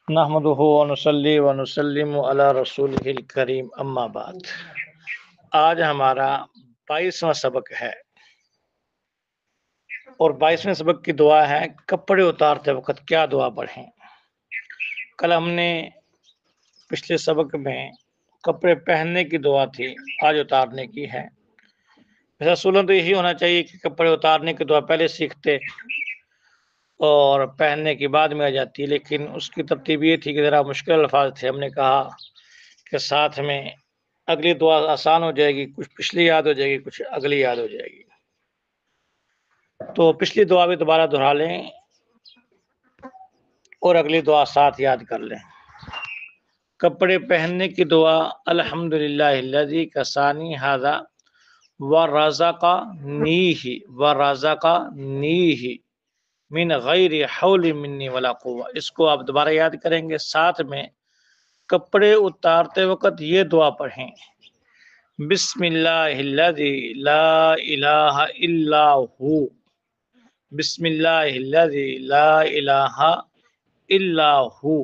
نحمدہ ونصلی ونسلم علی رسولہ الکریم اما بعد۔ آج ہمارا 22واں سبق ہے اور 22ویں سبق کی دعا ہے کپڑے اتارتے وقت کیا دعا پڑھیں۔ کل ہم نے پچھلے سبق میں کپڑے پہننے کی دعا تھی، آج اتارنے کی ہے۔ اصولن تو یہی ہونا چاہیے کہ کپڑے اتارنے کی دعا پہلے سیکھتے اور پہننے کی بعد میں آ جاتی، لیکن اس کی ترتیب یہ تھی کہ ذرا مشکل الفاظ تھے۔ ہم نے کہا کہ ساتھ میں اگلی دعا آسان ہو جائے گی، کچھ پچھلی یاد ہو جائے گی، کچھ اگلی یاد ہو جائے گی۔ تو پچھلی دعا بھی دوبارہ دہرا لیں اور اگلی دعا ساتھ یاد کر لیں۔ کپڑے پہننے کی دعا الحمدللہ الذی کسانی ھذا ورزقنیہ من غیر حول منی ولا قوہ۔ اس کو آپ دوبارہ یاد کریں گے، ساتھ میں کپڑے اتارتے وقت یہ دعا پڑھیں، بسم اللہ الذی لا الہ الا ہو، بسم اللہ الذی لا الہ الا ہو